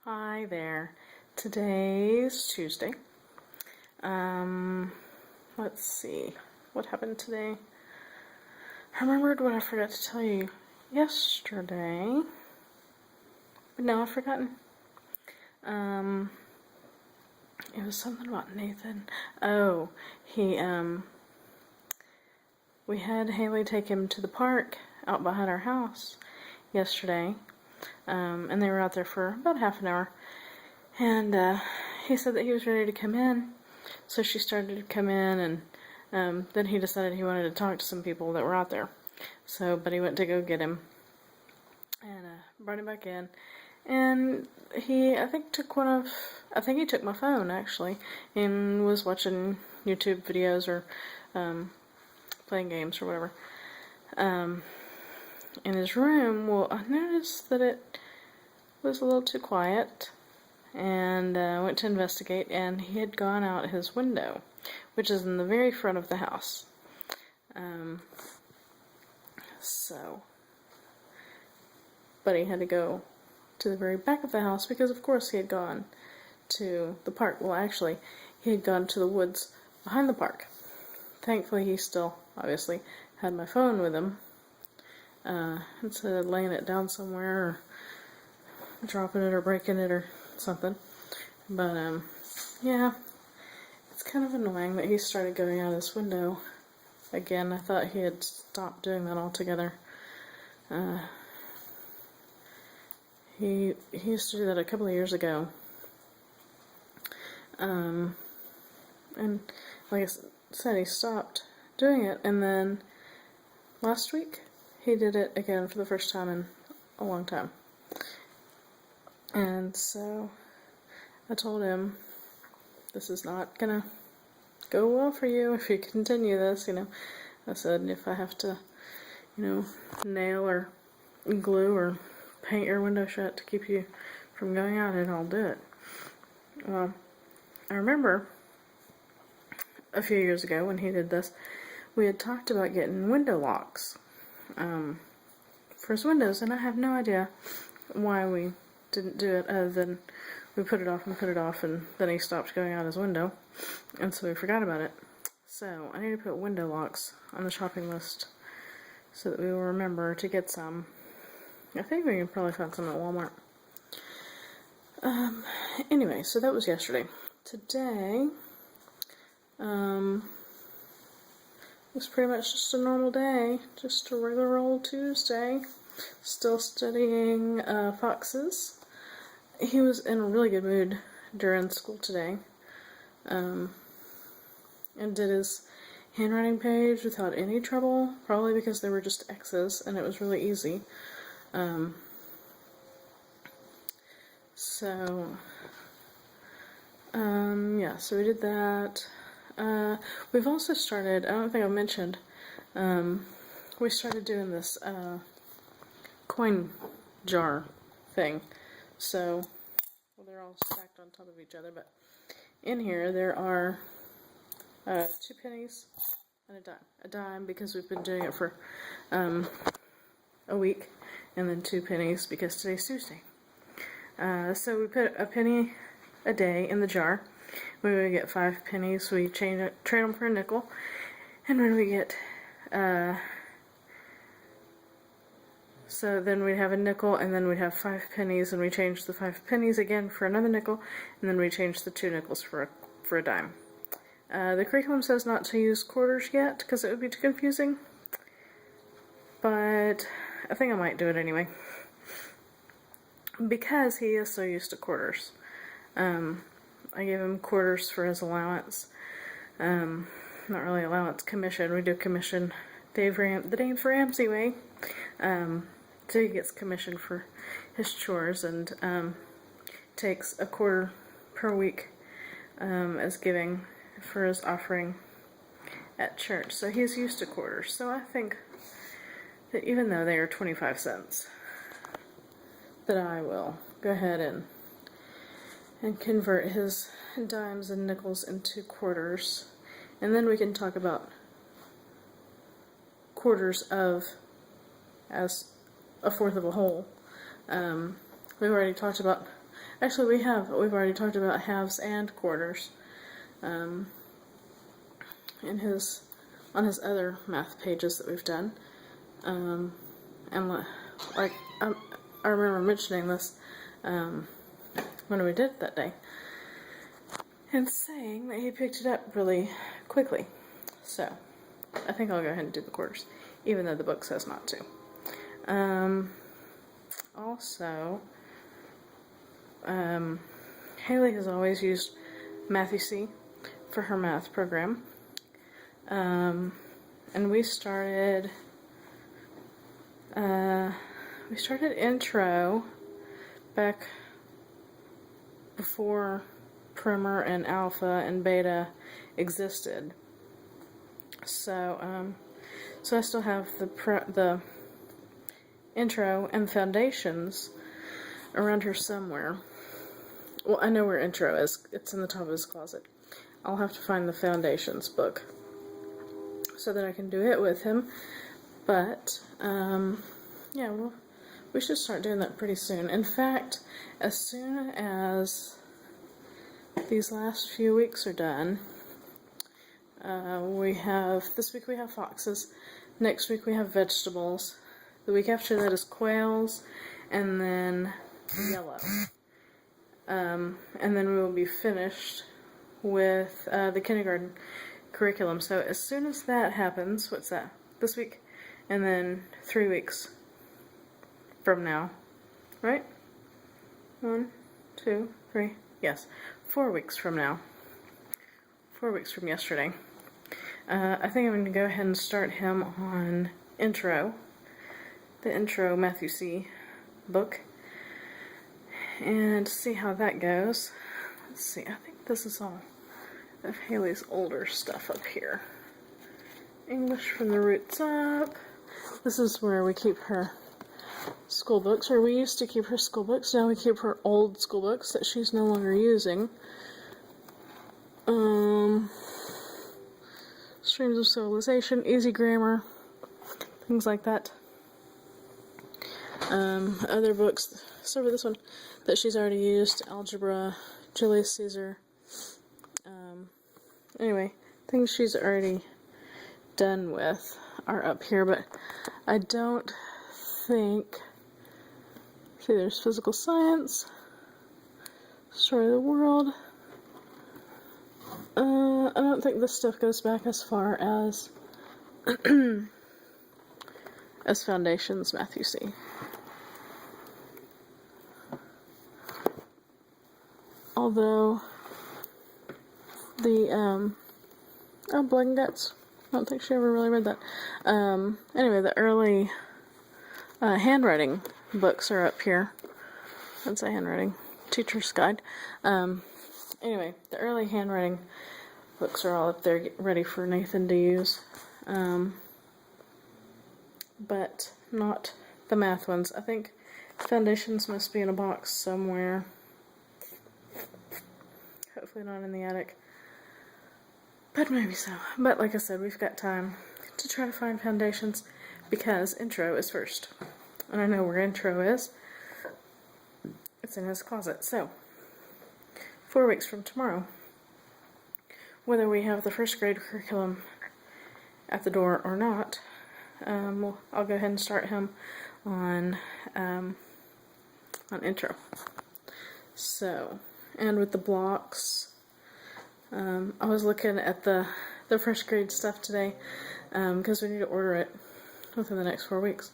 Hi there. Today's Tuesday. Let's see. What happened today? I remembered what I forgot to tell you yesterday. But now I've forgotten. It was something about Nathan. Oh, we had Haley take him to the park out behind our house yesterday. And they were out there for about half an hour. And he said that he was ready to come in. So she started to come in, and then he decided he wanted to talk to some people that were out there. But he went to go get him and brought him back in. And I think he took my phone actually, and was watching YouTube videos or playing games or whatever. In his room, well, I noticed that it was a little too quiet, and went to investigate, and he had gone out his window, which is in the very front of the house. But he had to go to the very back of the house because, of course, he had gone to the park. Well, actually, he had gone to the woods behind the park. Thankfully, he still, obviously, had my phone with him, instead of laying it down somewhere or dropping it or breaking it or something. But yeah, it's kind of annoying that he started going out his window again. I thought he had stopped doing that altogether. He used to do that a couple of years ago. And like I said, he stopped doing it, and then last week he did it again for the first time in a long time. And so I told him, this is not gonna go well for you if you continue this, I said, if I have to, nail or glue or paint your window shut to keep you from going out, and I'll do it. Well, I remember a few years ago when he did this, we had talked about getting window locks for his windows, and I have no idea why we didn't do it other than we put it off, and then he stopped going out his window, and so we forgot about it. So I need to put window locks on the shopping list so that we will remember to get some. I think we can probably find some at Walmart. Anyway, so that was yesterday. Today was pretty much just a normal day, just a regular old Tuesday. Still studying foxes. He was in a really good mood during school today, and did his handwriting page without any trouble, probably because they were just X's and it was really easy. Yeah, so we did that. We've also started, I don't think I mentioned, we started doing this coin jar thing. So, well, they're all stacked on top of each other, but in here there are 2 pennies and a dime. A dime because we've been doing it for a week, and then 2 pennies because today's Tuesday. So we put a penny a day in the jar. When we get 5 pennies, we trade them for a nickel, and when we get so then we'd have a nickel, and then we'd have 5 pennies, and we change the 5 pennies again for another nickel, and then we change the 2 nickels for a dime. The curriculum says not to use quarters yet, because it would be too confusing, but I think I might do it anyway, because he is so used to quarters. I gave him quarters for his allowance. Not really allowance, commission. We do commission the Dave Ramsey way. So he gets commission for his chores, and takes a quarter per week as giving for his offering at church. So he's used to quarters. So I think that even though they are 25 cents, that I will go ahead and convert his dimes and nickels into quarters. And then we can talk about quarters as a fourth of a whole. We've already talked about Actually, we've already talked about halves and quarters in on his other math pages that we've done. And like, I remember mentioning this when we did it that day, and saying that he picked it up really quickly. So, I think I'll go ahead and do the quarters, even though the book says not to. Also, Haley has always used Math-U-See for her math program. And we started intro back before primer and alpha and beta existed. So, so I still have the intro and foundations around here somewhere. Well, I know where intro is. It's in the top of his closet. I'll have to find the foundations book so that I can do it with him. But, yeah, well, we should start doing that pretty soon. In fact, as soon as these last few weeks are done, this week we have foxes, next week we have vegetables, the week after that is quails, and then yellow. And then we will be finished with the kindergarten curriculum. So as soon as that happens, what's that? This week, and then 3 weeks from now, right? 1, 2, 3, yes, 4 weeks from now. 4 weeks from yesterday. I think I'm going to go ahead and start him on intro, the intro Math-U-See book, and see how that goes. Let's see, I think this is all of Haley's older stuff up here. English from the roots up. This is where we keep her school books, or we used to keep her school books. Now we keep her old school books that she's no longer using. Streams of Civilization, Easy Grammar, things like that. Other books, start with this one, that she's already used, Algebra, Julius Caesar. Anyway, things she's already done with are up here, but I don't think, see, there's Physical Science, Story of the World. I don't think this stuff goes back as far as as Foundations Math-U-See. Although the Blood and Guts, I don't think she ever really read that. Anyway, the early handwriting books are up here. That's a handwriting teacher's guide. Anyway, the early handwriting books are all up there ready for Nathan to use. But not the math ones. I think Foundations must be in a box somewhere. Hopefully not in the attic. But maybe so. But like I said, we've got time to try to find Foundations because intro is first. And I know where intro is. It's in his closet. So, 4 weeks from tomorrow, whether we have the first grade curriculum at the door or not, I'll go ahead and start him on intro. So, and with the blocks, I was looking at the first grade stuff today because we need to order it within the next 4 weeks.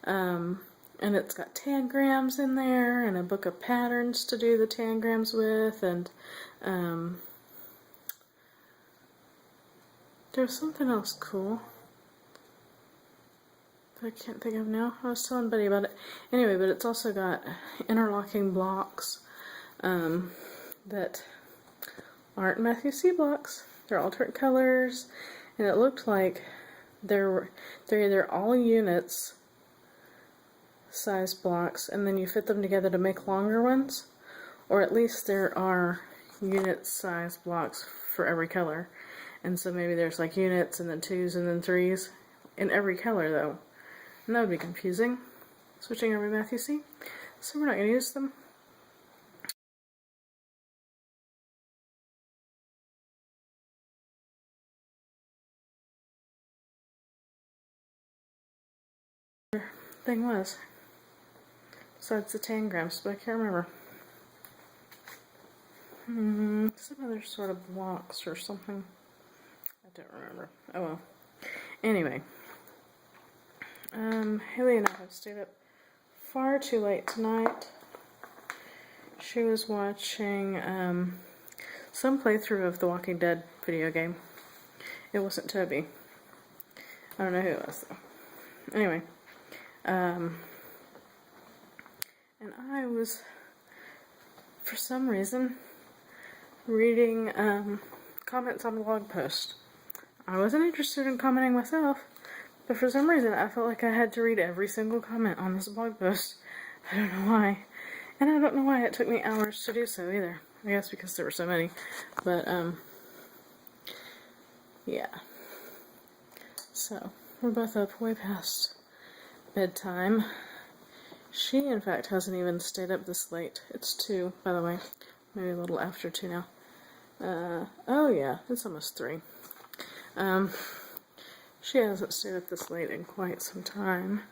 And it's got tangrams in there, and a book of patterns to do the tangrams with, and there's something else cool that I can't think of now. I was telling Buddy about it. Anyway, but it's also got interlocking blocks that aren't Math-U-See blocks. They're all different colors, and it looked like they're either all units size blocks, and then you fit them together to make longer ones, or at least there are unit size blocks for every color. And so maybe there's like units and then 2s and then 3s in every color though, and that would be confusing switching over Math-U-See, so we're not going to use them. thing was. Besides the tangrams, but I can't remember. Some other sort of blocks or something. I don't remember. Oh well. Anyway. Haley and I have stayed up far too late tonight. She was watching some playthrough of the Walking Dead video game. It wasn't Toby. I don't know who it was though. Anyway, and I was, for some reason, reading comments on the blog post. I wasn't interested in commenting myself, but for some reason I felt like I had to read every single comment on this blog post. I don't know why. And I don't know why it took me hours to do so either. I guess because there were so many. But, yeah. So, we're both up way past bedtime. She, in fact, hasn't even stayed up this late. It's 2, by the way. Maybe a little after 2 now. Oh yeah, it's almost 3. She hasn't stayed up this late in quite some time.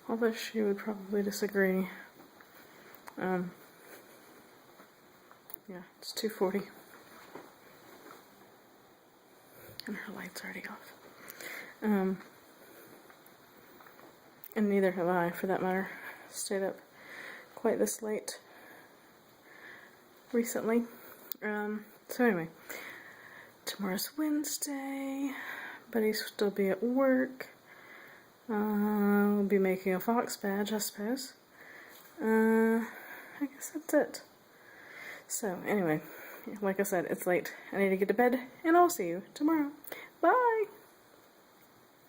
Although she would probably disagree. Yeah, it's 2:40. And her light's already off. And neither have I, for that matter, stayed up quite this late recently. So anyway, tomorrow's Wednesday. Buddy's still be at work. We'll be making a fox badge, I suppose. I guess that's it. So, anyway, like I said, it's late. I need to get to bed, and I'll see you tomorrow. Bye!